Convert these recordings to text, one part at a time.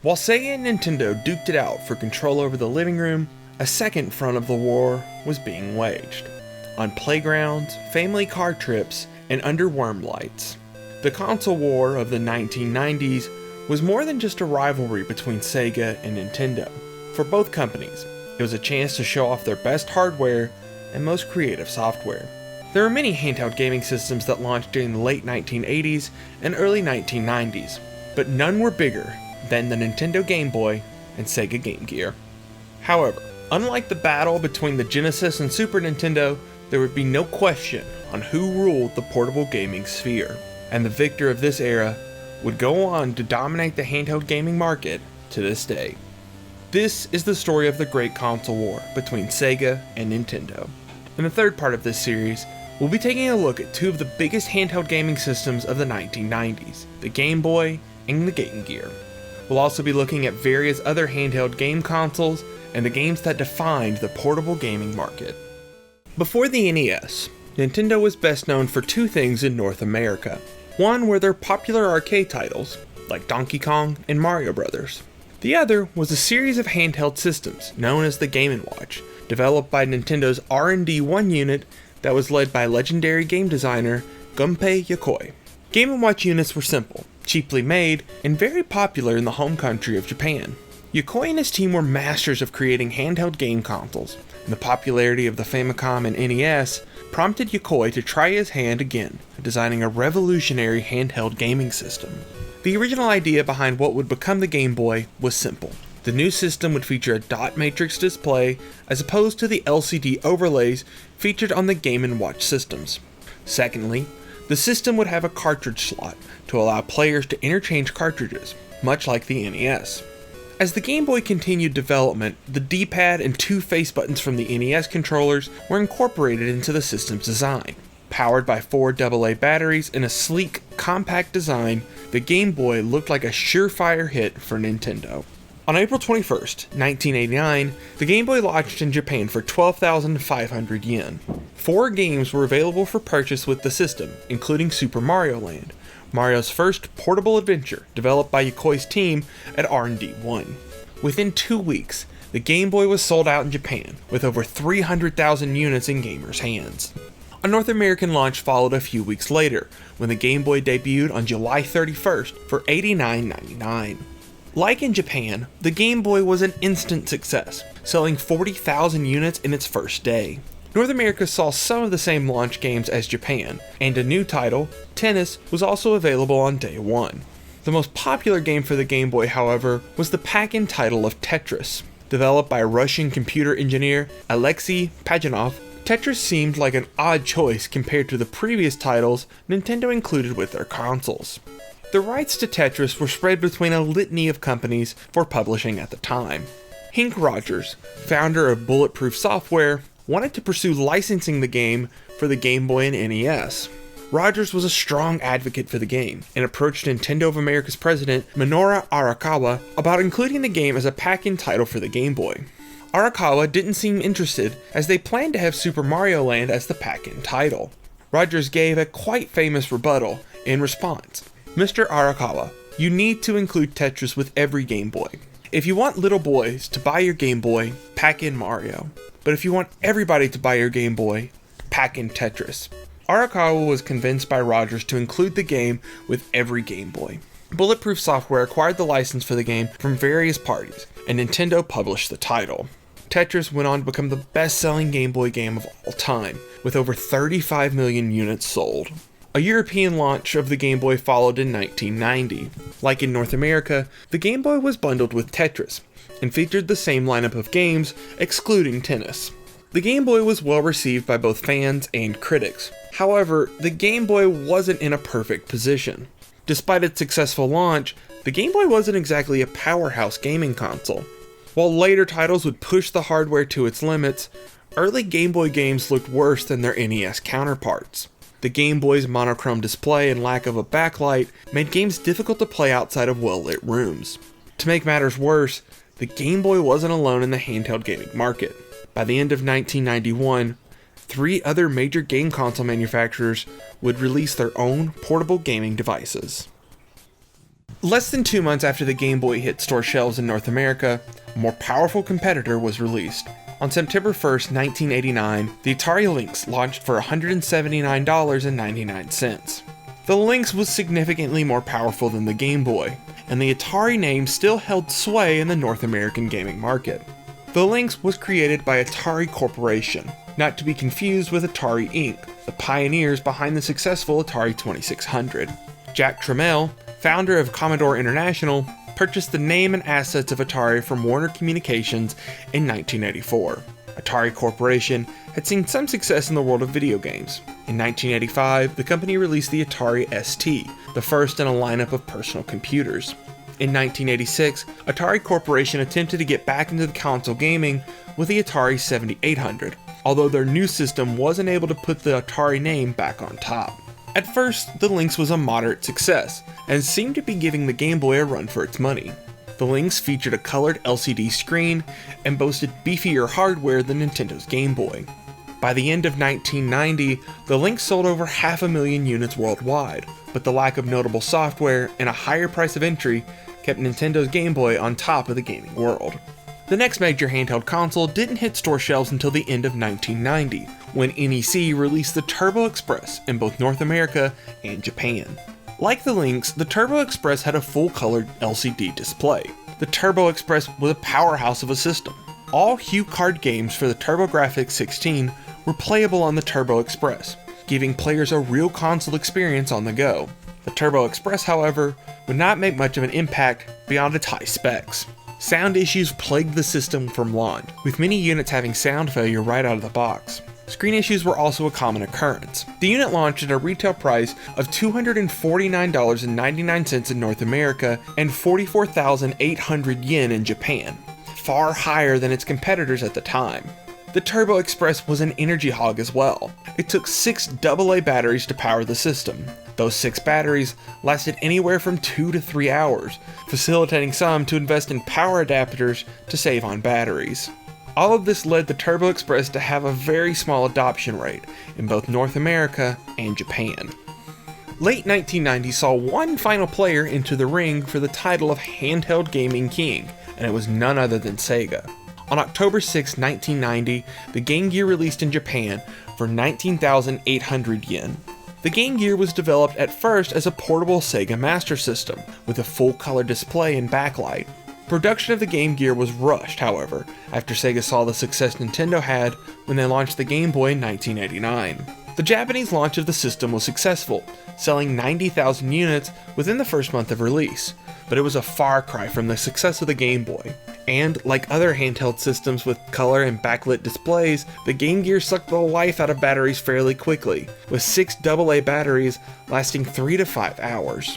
While Sega and Nintendo duked it out for control over the living room, a second front of the war was being waged. On playgrounds, family car trips, and under worm lights. The console war of the 1990s was more than just a rivalry between Sega and Nintendo. For both companies, it was a chance to show off their best hardware and most creative software. There were many handheld gaming systems that launched during the late 1980s and early 1990s, but none were bigger than the Nintendo Game Boy and Sega Game Gear. However, unlike the battle between the Genesis and Super Nintendo, there would be no question on who ruled the portable gaming sphere, and the victor of this era would go on to dominate the handheld gaming market to this day. This is the story of the great console war between Sega and Nintendo. In the third part of this series, we'll be taking a look at two of the biggest handheld gaming systems of the 1990s, the Game Boy and the Game Gear. We'll also be looking at various other handheld game consoles and the games that defined the portable gaming market. Before the NES, Nintendo was best known for two things in North America. One were their popular arcade titles, like Donkey Kong and Mario Bros. The other was a series of handheld systems known as the Game & Watch, developed by Nintendo's R&D 1 unit that was led by legendary game designer Gunpei Yokoi. Game & Watch units were simple, cheaply made, and very popular in the home country of Japan. Yokoi and his team were masters of creating handheld game consoles, and the popularity of the Famicom and NES prompted Yokoi to try his hand again at designing a revolutionary handheld gaming system. The original idea behind what would become the Game Boy was simple. The new system would feature a dot matrix display as opposed to the LCD overlays featured on the Game & Watch systems. Secondly, the system would have a cartridge slot to allow players to interchange cartridges, much like the NES. As the Game Boy continued development, the D-pad and two face buttons from the NES controllers were incorporated into the system's design. Powered by 4 AA batteries and a sleek, compact design, the Game Boy looked like a surefire hit for Nintendo. On April 21st, 1989, the Game Boy launched in Japan for 12,500 yen. 4 games were available for purchase with the system, including Super Mario Land, Mario's first portable adventure developed by Yokoi's team at R&D 1. Within 2 weeks, the Game Boy was sold out in Japan, with over 300,000 units in gamers' hands. A North American launch followed a few weeks later, when the Game Boy debuted on July 31st for $89.99. Like in Japan, the Game Boy was an instant success, selling 40,000 units in its first day. North America saw some of the same launch games as Japan, and a new title, Tennis, was also available on day one. The most popular game for the Game Boy, however, was the pack-in title of Tetris. Developed by Russian computer engineer Alexei Pajanov, Tetris seemed like an odd choice compared to the previous titles Nintendo included with their consoles. The rights to Tetris were spread between a litany of companies for publishing at the time. Hank Rogers, founder of Bulletproof Software, wanted to pursue licensing the game for the Game Boy and NES. Rogers was a strong advocate for the game and approached Nintendo of America's president Minoru Arakawa about including the game as a pack-in title for the Game Boy. Arakawa didn't seem interested, as they planned to have Super Mario Land as the pack-in title. Rogers gave a quite famous rebuttal in response. "Mr. Arakawa, you need to include Tetris with every Game Boy. If you want little boys to buy your Game Boy, pack in Mario. But if you want everybody to buy your Game Boy, pack in Tetris." Arakawa was convinced by Rogers to include the game with every Game Boy. Bulletproof Software acquired the license for the game from various parties, and Nintendo published the title. Tetris went on to become the best-selling Game Boy game of all time, with over 35 million units sold. A European launch of the Game Boy followed in 1990. Like in North America, the Game Boy was bundled with Tetris, and featured the same lineup of games, excluding Tennis. The Game Boy was well received by both fans and critics. However, the Game Boy wasn't in a perfect position. Despite its successful launch, the Game Boy wasn't exactly a powerhouse gaming console. While later titles would push the hardware to its limits, early Game Boy games looked worse than their NES counterparts. The Game Boy's monochrome display and lack of a backlight made games difficult to play outside of well-lit rooms. To make matters worse, the Game Boy wasn't alone in the handheld gaming market. By the end of 1991, 3 other major game console manufacturers would release their own portable gaming devices. Less than 2 months after the Game Boy hit store shelves in North America, a more powerful competitor was released. On September 1st, 1989, the Atari Lynx launched for $179.99. The Lynx was significantly more powerful than the Game Boy, and the Atari name still held sway in the North American gaming market. The Lynx was created by Atari Corporation, not to be confused with Atari Inc., the pioneers behind the successful Atari 2600. Jack Tramiel, founder of Commodore International, purchased the name and assets of Atari from Warner Communications in 1984. Atari Corporation had seen some success in the world of video games. In 1985, the company released the Atari ST, the first in a lineup of personal computers. In 1986, Atari Corporation attempted to get back into the console gaming with the Atari 7800, although their new system wasn't able to put the Atari name back on top. At first, the Lynx was a moderate success, and seemed to be giving the Game Boy a run for its money. The Lynx featured a colored LCD screen, and boasted beefier hardware than Nintendo's Game Boy. By the end of 1990, the Lynx sold over 500,000 units worldwide, but the lack of notable software and a higher price of entry kept Nintendo's Game Boy on top of the gaming world. The next major handheld console didn't hit store shelves until the end of 1990, when NEC released the TurboExpress in both North America and Japan. Like the Lynx, the TurboExpress had a full-colored LCD display. The TurboExpress was a powerhouse of a system. All HuCard games for the TurboGrafx 16 were playable on the TurboExpress, giving players a real console experience on the go. The TurboExpress, however, would not make much of an impact beyond its high specs. Sound issues plagued the system from launch, with many units having sound failure right out of the box. Screen issues were also a common occurrence. The unit launched at a retail price of $249.99 in North America and 44,800 yen in Japan, far higher than its competitors at the time. The TurboExpress was an energy hog as well. It took 6 AA batteries to power the system. Those 6 batteries lasted anywhere from 2 to 3 hours, facilitating some to invest in power adapters to save on batteries. All of this led the TurboExpress to have a very small adoption rate in both North America and Japan. Late 1990 saw one final player enter the ring for the title of Handheld Gaming King, and it was none other than Sega. On October 6, 1990, the Game Gear released in Japan for 19,800 yen. The Game Gear was developed at first as a portable Sega Master System, with a full-color display and backlight. Production of the Game Gear was rushed, however, after Sega saw the success Nintendo had when they launched the Game Boy in 1989. The Japanese launch of the system was successful, selling 90,000 units within the first month of release, but it was a far cry from the success of the Game Boy. And, like other handheld systems with color and backlit displays, the Game Gear sucked the life out of batteries fairly quickly, with 6 AA batteries lasting 3 to 5 hours.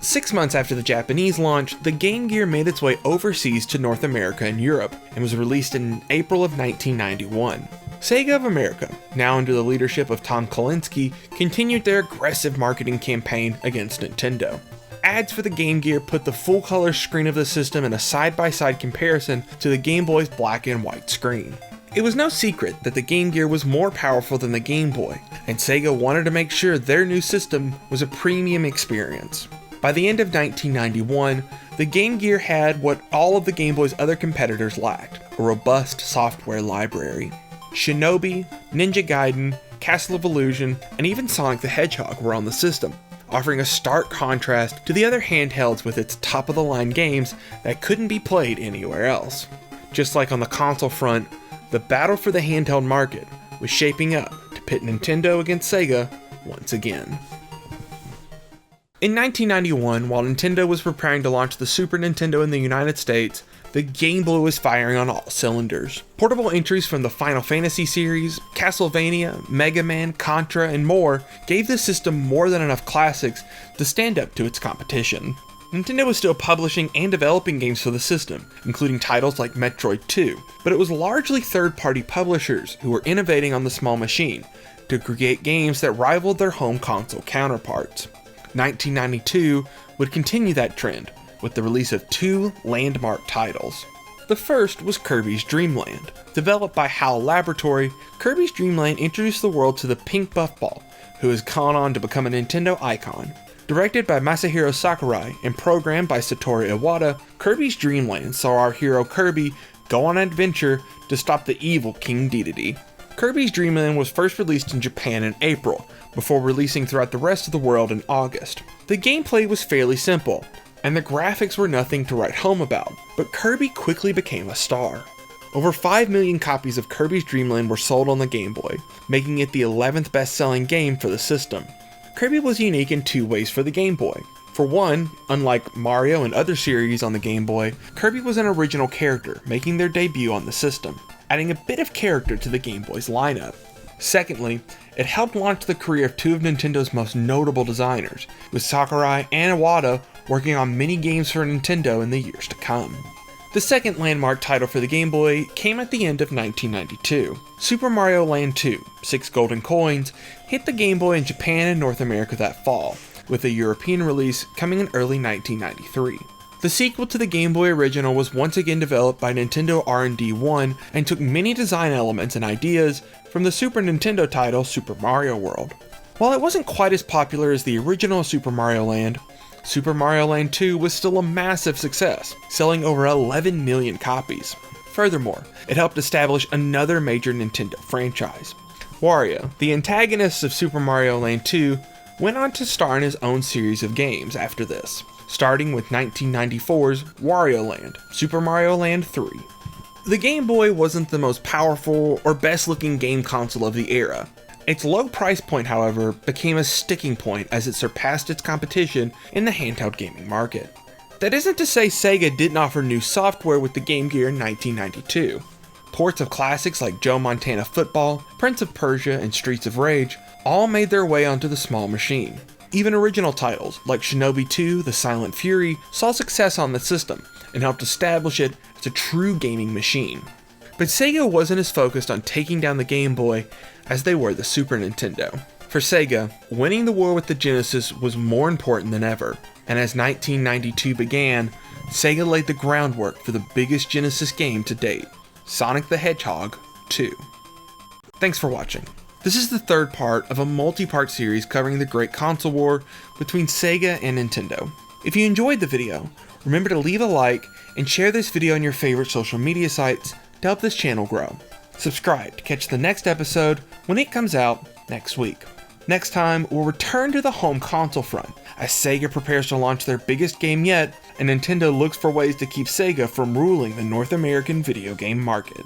6 months after the Japanese launch, the Game Gear made its way overseas to North America and Europe, and was released in April of 1991. Sega of America, now under the leadership of Tom Kalinske, continued their aggressive marketing campaign against Nintendo. Ads for the Game Gear put the full-color screen of the system in a side-by-side comparison to the Game Boy's black and white screen. It was no secret that the Game Gear was more powerful than the Game Boy, and Sega wanted to make sure their new system was a premium experience. By the end of 1991, the Game Gear had what all of the Game Boy's other competitors lacked: a robust software library. Shinobi, Ninja Gaiden, Castle of Illusion, and even Sonic the Hedgehog were on the system, offering a stark contrast to the other handhelds with its top-of-the-line games that couldn't be played anywhere else. Just like on the console front, the battle for the handheld market was shaping up to pit Nintendo against Sega once again. In 1991, while Nintendo was preparing to launch the Super Nintendo in the United States, the Game Boy was firing on all cylinders. Portable entries from the Final Fantasy series, Castlevania, Mega Man, Contra, and more gave the system more than enough classics to stand up to its competition. Nintendo was still publishing and developing games for the system, including titles like Metroid 2, but it was largely third-party publishers who were innovating on the small machine to create games that rivaled their home console counterparts. 1992 would continue that trend, with the release of 2 landmark titles. The first was Kirby's Dream Land. Developed by HAL Laboratory, Kirby's Dream Land introduced the world to the Pink Buff Ball, who has gone on to become a Nintendo icon. Directed by Masahiro Sakurai and programmed by Satoru Iwata, Kirby's Dream Land saw our hero Kirby go on an adventure to stop the evil King Dedede. Kirby's Dream Land was first released in Japan in April, before releasing throughout the rest of the world in August. The gameplay was fairly simple, and the graphics were nothing to write home about, but Kirby quickly became a star. Over 5 million copies of Kirby's Dream Land were sold on the Game Boy, making it the 11th best-selling game for the system. Kirby was unique in two ways for the Game Boy. For one, unlike Mario and other series on the Game Boy, Kirby was an original character, making their debut on the system, adding a bit of character to the Game Boy's lineup. Secondly, it helped launch the career of two of Nintendo's most notable designers, with Sakurai and Iwata working on many games for Nintendo in the years to come. The second landmark title for the Game Boy came at the end of 1992. Super Mario Land 2, 6 Golden Coins, hit the Game Boy in Japan and North America that fall, with a European release coming in early 1993. The sequel to the Game Boy original was once again developed by Nintendo R&D 1 and took many design elements and ideas from the Super Nintendo title Super Mario World. While it wasn't quite as popular as the original Super Mario Land, Super Mario Land 2 was still a massive success, selling over 11 million copies. Furthermore, it helped establish another major Nintendo franchise. Wario, the antagonist of Super Mario Land 2, went on to star in his own series of games after this, starting with 1994's Wario Land, Super Mario Land 3. The Game Boy wasn't the most powerful or best looking game console of the era. Its low price point, however, became a sticking point as it surpassed its competition in the handheld gaming market. That isn't to say Sega didn't offer new software with the Game Gear in 1992. Ports of classics like Joe Montana Football, Prince of Persia, and Streets of Rage all made their way onto the small machine. Even original titles like Shinobi 2: The Silent Fury saw success on the system and helped establish it as a true gaming machine. But Sega wasn't as focused on taking down the Game Boy as they were the Super Nintendo. For Sega, winning the war with the Genesis was more important than ever, and as 1992 began, Sega laid the groundwork for the biggest Genesis game to date, Sonic the Hedgehog 2. Thanks for watching. This is the third part of a multi-part series covering the Great Console War between Sega and Nintendo. If you enjoyed the video, remember to leave a like and share this video on your favorite social media sites to help this channel grow. Subscribe to catch the next episode when it comes out next week. Next time, we'll return to the home console front as Sega prepares to launch their biggest game yet, and Nintendo looks for ways to keep Sega from ruling the North American video game market.